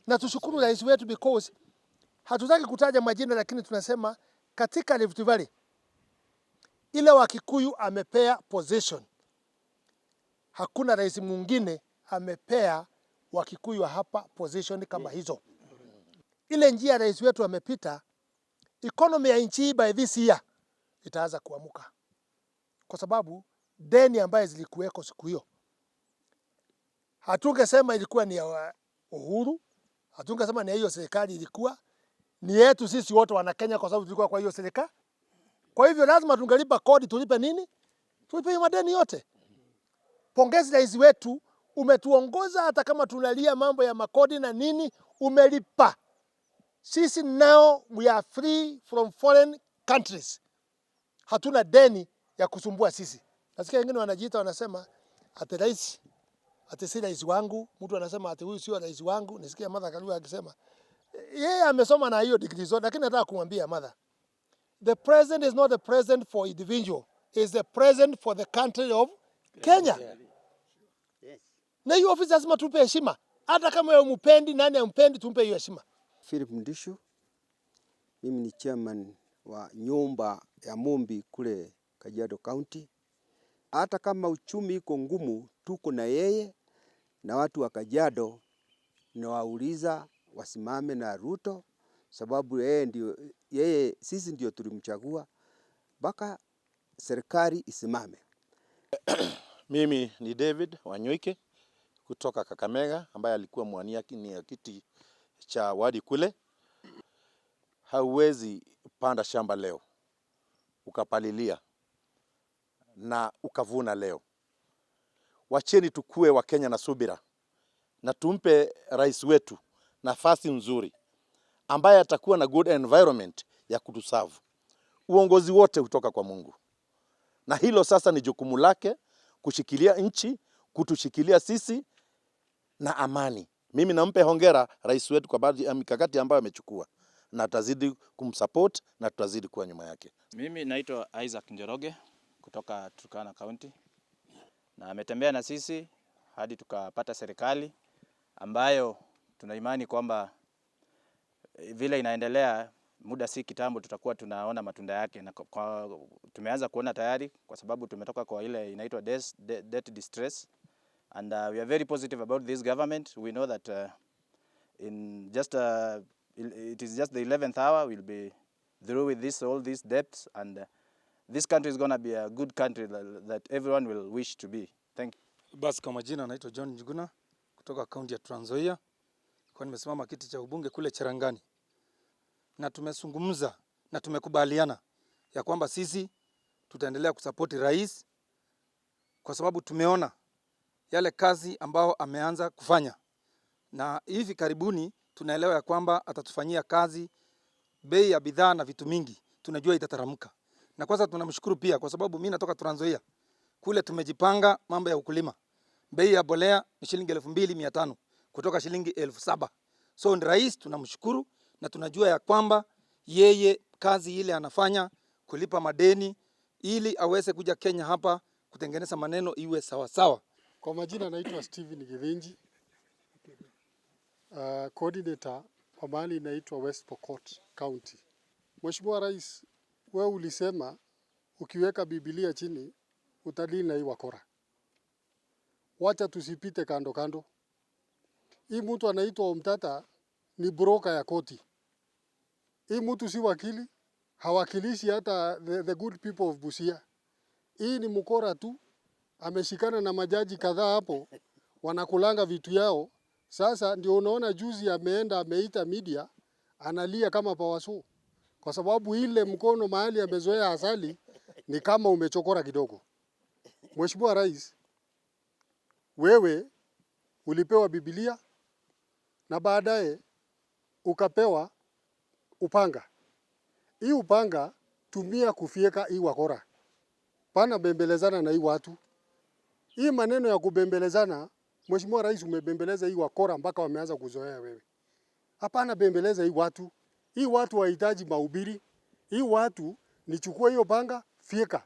Na tushukuru rais wetu because hatutaki kutaja majina, lakini tunasema katika Rift Valley ile wa Kikuyu amepea position. Hakuna rais mwingine amepea wa Kikuyu hapa position kama hizo. Ile njia rais wetu amepita, economy ya nchi by this year itaanza kuamuka. Kwa sababu deni ambaye zilikuweko siku hiyo, hatungesema ilikuwa ni ya Uhuru, hatungesema ni hiyo serikali, ilikuwa ni yetu sisi wote wana Kenya, kwa sababu tulikuwa kwa hiyo serikali. Kwa hivyo lazima tungelipa kodi, tulipe nini? Tulipe madeni yote. Pongezi rais wetu, umetuongoza hata kama tunalia mambo ya makodi na nini, umelipa. Sisi now we are free from foreign countries. Hatuna deni ya kusumbua sisi. Nasikia wengine wanajiita wanasema ati rais, ati si rais wangu, mtu anasema ati huyu sio rais wangu. Nisikia Martha Karua akisema yeye amesoma na hiyo degree zote, lakini nataka kumwambia Martha, the president is not the president for individual, is the president for the country of Kenya. Yes. Na hiyo ofisi lazima tupe heshima. Hata kama yeye umpendi, nani ampendi, tumpe hiyo heshima. Philip Ndishu, mimi ni chairman wa nyumba ya Mombi kule Kajiado County. Hata kama uchumi iko ngumu, tuko na yeye na watu wa Kajiado, na wauliza wasimame na Ruto, sababu sisi ndio tulimchagua, baka serikali isimame. Mimi ni David Wanyoike kutoka Kakamega, ambaye alikuwa mwania kiti cha wadi kule. Hauwezi panda shamba leo ukapalilia na ukavuna leo. Wacheni tukue wa Kenya na subira, na tumpe rais wetu nafasi nzuri ambaye atakuwa na good environment ya kutuserve. Uongozi wote kutoka kwa Mungu, na hilo sasa ni jukumu lake kushikilia nchi, kutushikilia sisi na amani. Mimi nampe hongera rais wetu kwa baadhi ya mikakati ambayo amechukua, na tutazidi kumsupport na tutazidi kuwa nyuma yake. Mimi naitwa Isaac Njoroge kutoka Turkana County, na ametembea na sisi hadi tukapata serikali ambayo tuna imani kwamba vile inaendelea muda si kitambo tutakuwa tunaona matunda yake, na tumeanza kuona tayari kwa sababu tumetoka kwa ile inaitwa debt distress, and we are very positive about this government. We know that it is just the 11th hour we'll be through with all these debts, and this country is going to be a good country that everyone will wish to be. Thank you. Basi kwa majina naitwa John Njuguna kutoka kaunti ya Trans Nzoia, kwa nimesimama kiti cha ubunge kule Cherangani, na tumezungumza na tumekubaliana ya kwamba sisi tutaendelea kusupport rais, kwa sababu tumeona yale kazi ambao ameanza kufanya, na hivi karibuni tunaelewa ya kwamba atatufanyia kazi, bei ya bidhaa na vitu mingi tunajua itataramuka. Na kwanza tunamshukuru pia kwa sababu mimi natoka Trans Nzoia, kule tumejipanga mambo ya ukulima. Bei ya bolea ni shilingi 2500 kutoka shilingi 7000. So ni rais tunamshukuru, na tunajua ya kwamba yeye kazi ile anafanya kulipa madeni ili aweze kuja Kenya hapa kutengeneza maneno iwe sawa sawa. Kwa majina naitwa Steven Githinji, coordinator wa mahali inaitwa West Pokot County. Mheshimiwa Rais, wewe ulisema ukiweka Biblia chini utalii na hii wakora. Wacha tusipite kando kando. Hii mtu anaitwa Omtata ni broker ya koti. Hii mtu si wakili, hawakilishi hata the good people of Busia. Hii ni mkora tu, ameshikana na majaji kadhaa hapo, wanakulanga vitu yao. Sasa ndio unaona juzi ameita media, analia kama pawaso. Kwa sababu ile mkono mahali amezoea asali ni kama umechokora kidogo. Mheshimiwa Rais, wewe ulipewa Biblia na baadaye ukapewa upanga. Hii upanga tumia kufieka hii wakora. Pana bembelezana na hii watu. Hii maneno ya kubembelezana, Mheshimiwa Rais, umebembeleza hii wakora mpaka wameanza kuzoea wewe. Hapana, bembeleza hii watu. Hii watu wahitaji mahubiri. Hii watu nichukua hiyo panga, fieka.